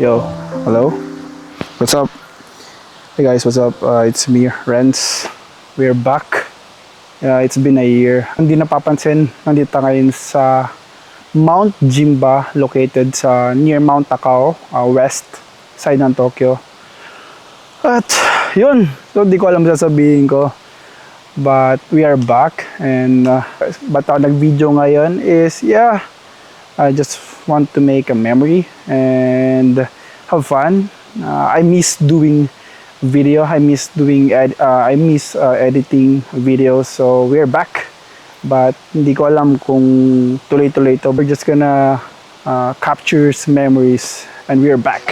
Yo, hello. What's up? Hey guys, what's up? It's me, Renz. We're back. It's been a year. Hindi napapansin, nandito ngayon sa Mount Jimba, located sa near Mount Takao, west side ng Tokyo. At yun, so di ko alam sasabihin ko. But we are back, and ba't ako nag-video ngayon is, I just want to make a memory and have fun. I miss doing video. I miss editing videos. So we're back. But hindi ko alam kung tuloy-tuloy ito. We're just gonna capture memories, and we're back.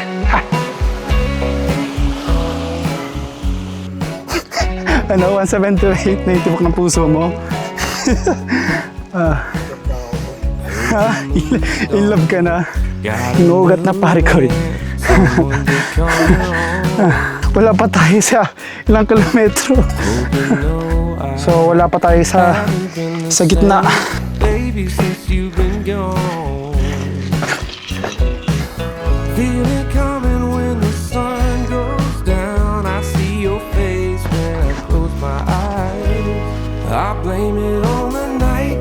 Ano, 1728 na itibok ng puso mo. In love ka na. Inuugat na pare ko eh. Wala pa tayo sa ilang kilometro. So wala pa tayo sa gitna. I blame it on the night.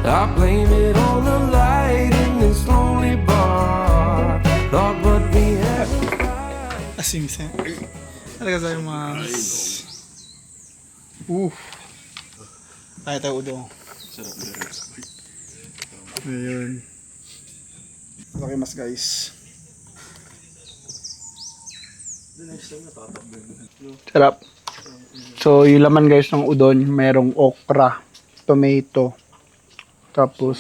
I blame it on the light in this lonely bar. Lord, but we have Asing sen. Talaga sa'yo mas. Kaya tayo udong. Ayun. Laki mas guys. Sarap. So yung laman guys ng udon, merong okra, tomato, tapos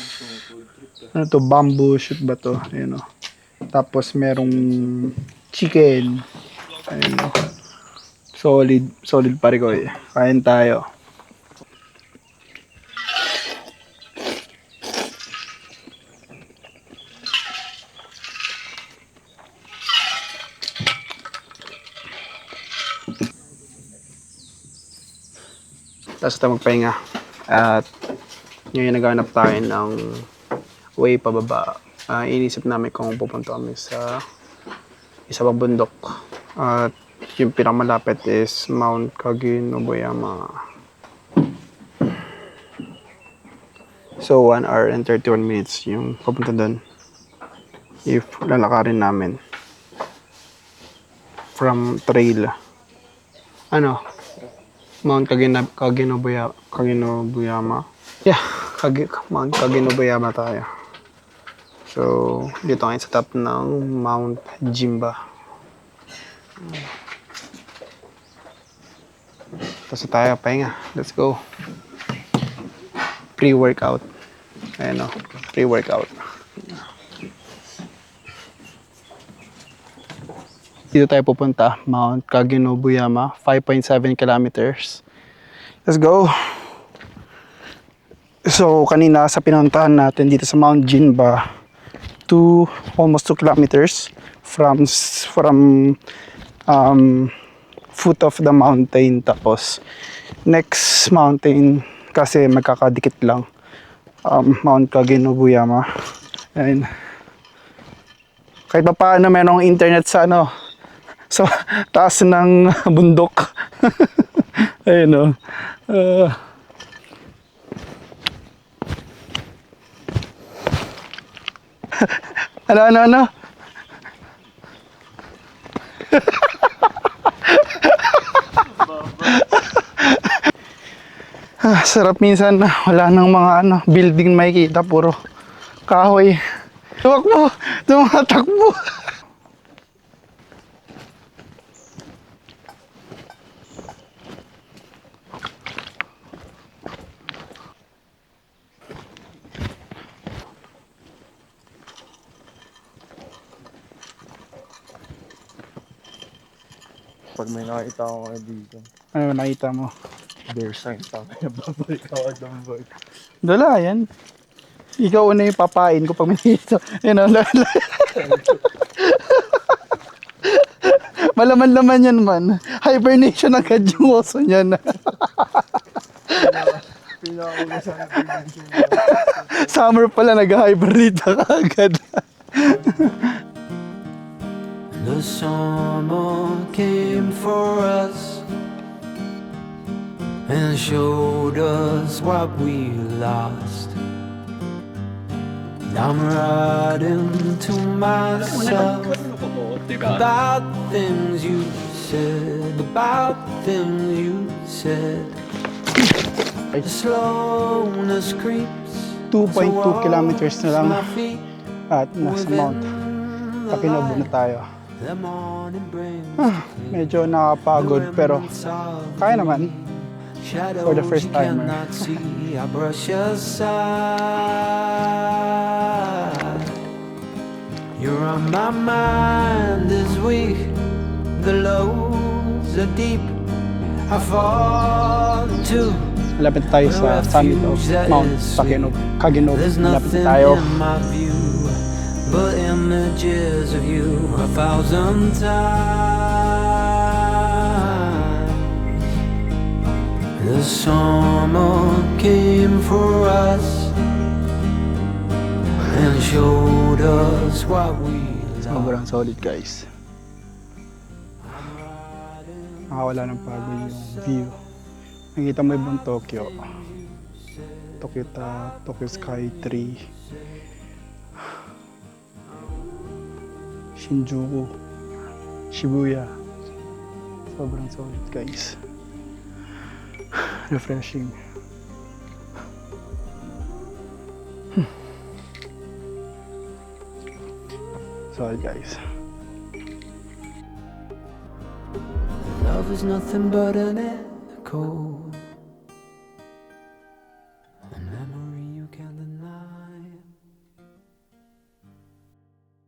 ano to, bamboo shoot ba to, ayun o. Tapos merong chicken, ayun o. Solid pare ko eh. Kain tayo. Tapos tayo magpahinga. At ngayon naghanap tayo ng way pababa. Inisip namin kung pupunta kami sa isa pang bundok. At yung pinakamalapit is Mount Kaginoboyama. So 1 hour and 31 minutes yung papunta doon. If lalakarin namin from trail. Ano? Mount Kaginoboyama. Yeah, Mount Kaginoboyama tayo. So, dito ngayon sa top ng Mount Jimba. Tapos tayo, pahinga. Let's go. Pre-workout. Ayan o, pre-workout. Dito tayo pupunta, Mount Kaginoboyama, 5.7 kilometers. Let's go! So, kanina sa pinuntahan natin dito sa Mount Jinba, almost 2 kilometers from foot of the mountain. Tapos, next mountain, kasi magkakadikit lang, Mount Kaginoboyama. And, kahit pa paano mayroong internet sa so, taas ng bundok. Ayun o. Ano? Sarap minsan na wala nang mga building makikita, puro kahoy. Tumakbo! Tumatakbo! Pag may nakita ako kayo dito, Ano nakita mo? bear sign, kaya babalik ako ng bike. Dala, yan. Ikaw una yung papain ko pag may nakita. Yan o, malaman-laman yan man. Hibernation agad yung oso niyan. Pinakauna sa akin. Summer pala nag-hibernate ka agad. The summer came for us and showed us what we lost. I'm riding to myself about things you said, about things you said. The slowness creeps 2.2 kilometers na lang my feet. at nasa Mount Takinobu na tayo. The morning brings Medyo nakapagod pero kaya naman. For the first timer. I brush aside. You're on my mind this week. The lows are deep. I fall to. Malapit tayo sa summit of Mount Takinobu. There's Malapit nothing na tayo. in my view but images of you 1,000 times. The summer came for us and showed us what we Sobrang solid guys. Nakawala ng pagod yung view. Nakita mo ibang Tokyo. Tokyo Sky Tree. Shinjuku. Shibuya. Sobrang solid guys. Refreshing. Solid guys. Love is nothing but an echo